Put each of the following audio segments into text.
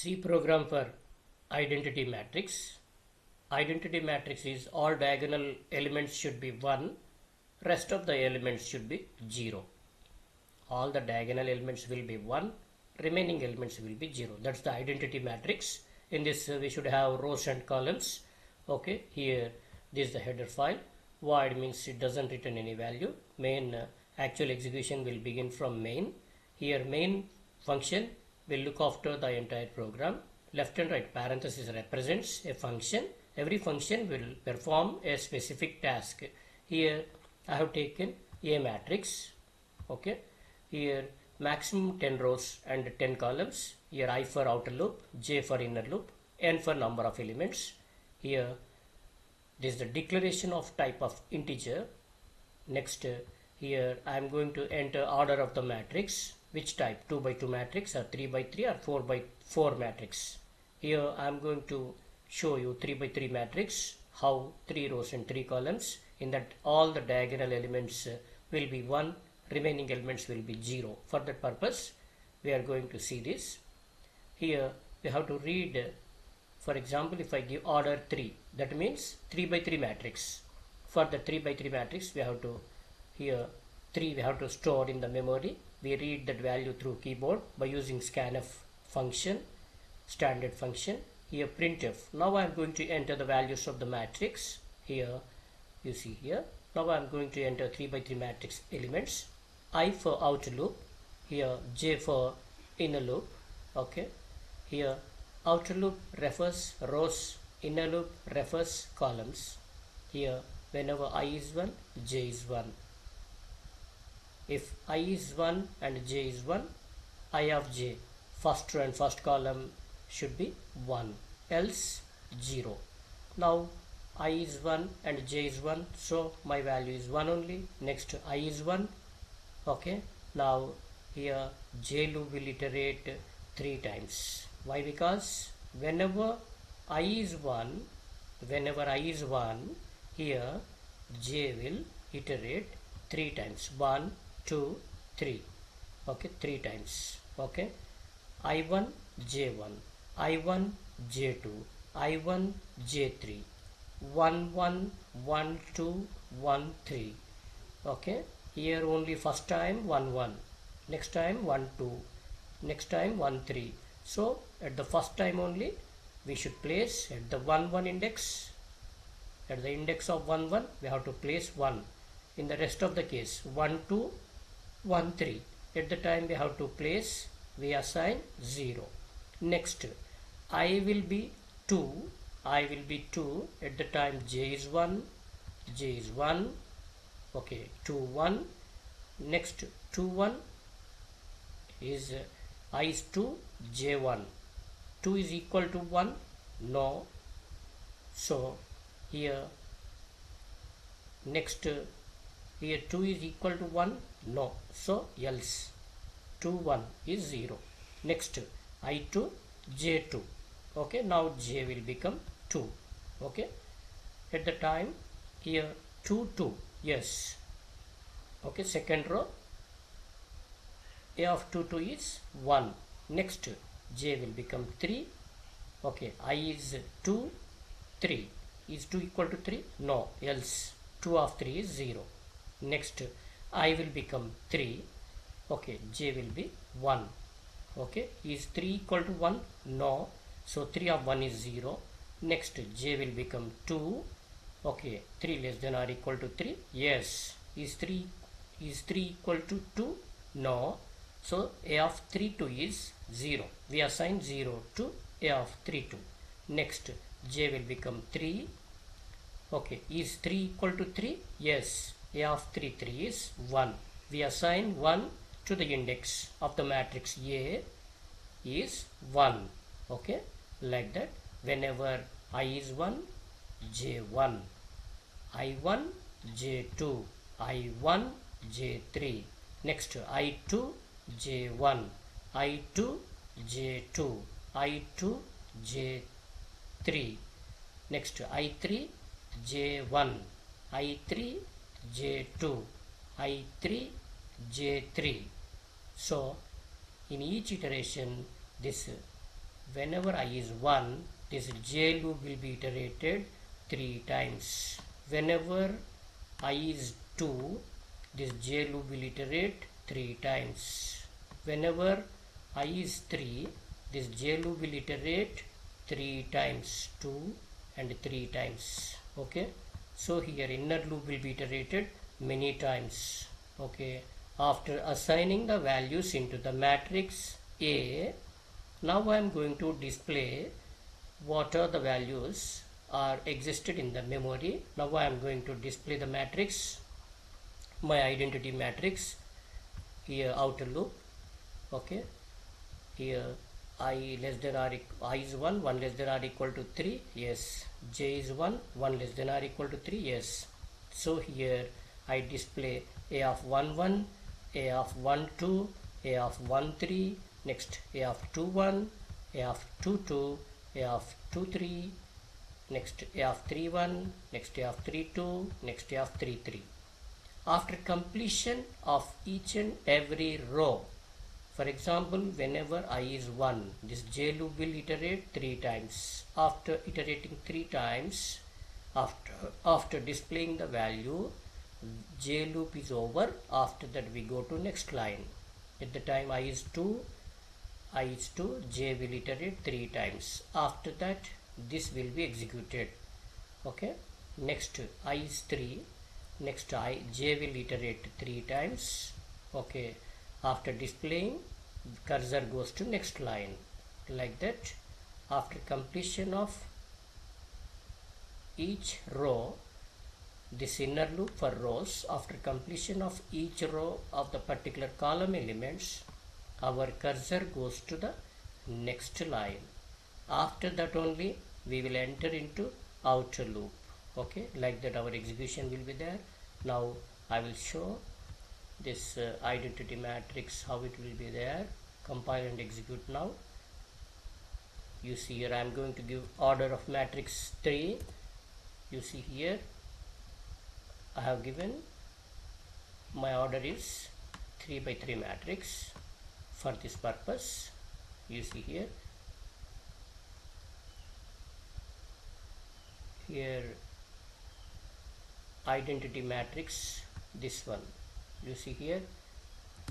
C program for identity matrix. Identity matrix is all diagonal elements should be 1, rest of the elements should be 0. All the diagonal elements will be 1, remaining elements will be 0. That's the identity matrix. In this we should have rows and columns. Okay, here this is the header file. Void means it doesn't return any value. Main actual execution will begin from main. Here main function will look after the entire program. Left and right parenthesis represents a function. Every function will perform a specific task. Here I have taken a matrix. Okay, here maximum 10 rows and 10 columns. Here I for outer loop, j for inner loop, n for number of elements. Here this is the declaration of type of integer. Next here I am going to enter order of the matrix. Which type? 2 by 2 matrix or 3 by 3 or 4 by 4 matrix. Here I am going to show you 3 by 3 matrix. How 3 rows and 3 columns. In that all the diagonal elements will be 1. Remaining elements will be 0. For that purpose we are going to see this. Here we have to read, for example, if I give order 3, that means 3 by 3 matrix. For the 3 by 3 matrix we have to, here 3 we have to store in the memory. We read that value through keyboard by using scanf function, standard function. Here printf. Now I am going to enter the values of the matrix. Here you see here. Now I am going to enter 3 by 3 matrix elements. I for outer loop, here j for inner loop. Okay, here outer loop refers rows, inner loop refers columns. Here whenever I is 1, j is 1. If I is 1 and j is 1, I of j, first row and first column should be 1, else 0. Now I is 1 and j is 1, so my value is 1 only. Next I is 1. Okay, now here j loop will iterate 3 times. Why? Because whenever I is 1, here j will iterate 3 times. 1, 2, 3. Okay, 3 times. Okay, I1, J1, I1, J2, I1, J3, 1, 1, 1, 2, 1, 3. Okay, here only first time 1, 1, next time 1, 2, next time 1, 3. So at the first time only we should place at the 1, 1 index. At the index of 1, 1 we have to place 1. In the rest of the case 1, 2, 1, 3. At the time we have to place, we assign 0. Next I will be 2. I will be 2. At the time j is 1. J is 1. Okay, 2, 1. Next 2, 1 is I is 2, j 1. 2 is equal to 1. No. So here next here 2 is equal to 1. No. So else 2, 1 is 0. Next I2, J2. Okay, now J will become 2. Okay, at the time here 2, 2. Yes. Okay, second row A of 2, 2 is 1. Next J will become 3. Okay, I is 2, 3. Is 2 equal to 3? No. Else 2 of 3 is 0. Next I will become 3. Okay, j will be 1. Okay, is 3 equal to 1? No. So 3 of 1 is 0. Next j will become 2. Okay, 3 less than or equal to 3? Yes. Is 3 equal to 2? No. So a of 3, 2 is 0. We assign 0 to a of 3, 2. Next j will become 3. Okay, is 3 equal to 3? Yes. A of 3, 3 is 1. We assign 1 to the index of the matrix A is 1. Okay, like that. Whenever I is 1, J1, I1, J2, I1, J3. Next I2, J1, I2, J2, I2, J3. Next I3, J1, I3, J2, I3, J3. So in each iteration this whenever I is 1, this J loop will be iterated 3 times. Whenever I is 2, this J loop will iterate 3 times. Whenever I is 3, this J loop will iterate 3 times, 2 and 3 times. Okay, so here inner loop will be iterated many times. Okay, after assigning the values into the matrix A, now I am going to display what are the values are existed in the memory. Now I am going to display the matrix, my identity matrix, here outer loop. Okay, here I less than or I is 1, 1 less than or equal to 3, yes. J is 1, 1 less than or equal to 3, yes. So here I display A of 1 1, A of 1 2, A of 1 3, next A of 2 1, A of 2 2, A of 2 3, next A of 3 1, next A of 3 2, next A of 3 3. After completion of each and every row, for example, whenever I is 1, this J loop will iterate 3 times. After iterating 3 times, after displaying the value, J loop is over. After that we go to next line. At the time I is 2, J will iterate 3 times. After that this will be executed. Okay, next I is 3, next J will iterate 3 times. Okay, after displaying, cursor goes to next line, like that. After completion of each row, this inner loop for rows, after completion of each row of the particular column elements, our cursor goes to the next line. After that only we will enter into outer loop. Okay, like that our execution will be there. Now I will show this identity matrix, how it will be there. Compile and execute now. You see here I am going to give order of matrix 3. You see here I have given my order is 3 by 3 matrix for this purpose. You see here identity matrix, this one. You see here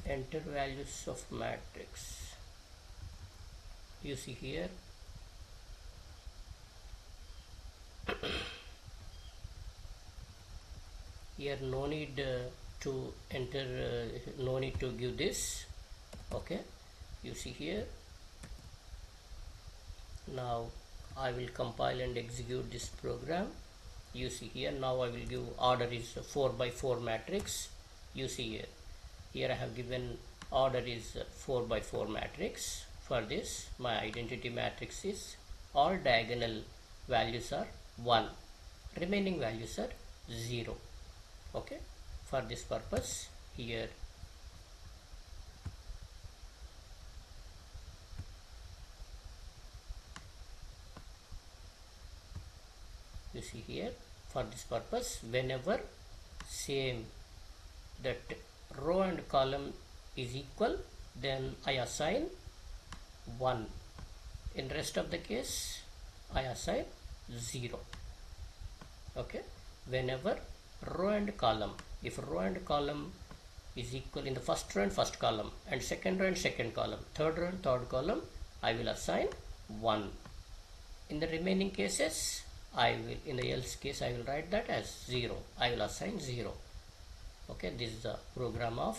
enter values of matrix. You see here here no need to enter, no need to give this. Okay, you see here. Now I will compile and execute this program. You see here now I will give order is 4 by 4 matrix. You see here I have given order is 4 by 4 matrix. For this my identity matrix is all diagonal values are 1, remaining values are 0. Okay, for this purpose here you see here, for this purpose whenever same that row and column is equal, then I assign 1. In rest of the case I assign 0. Okay, whenever row and column, if row and column is equal in the first row and first column, and second row and second column, third row and third column, I will assign 1. In the remaining cases I will, in the else case I will write that as 0. I will assign 0. Okay, this is the program of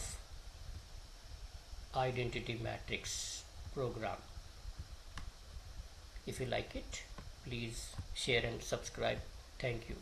identity matrix program. If you like it, please share and subscribe. Thank you.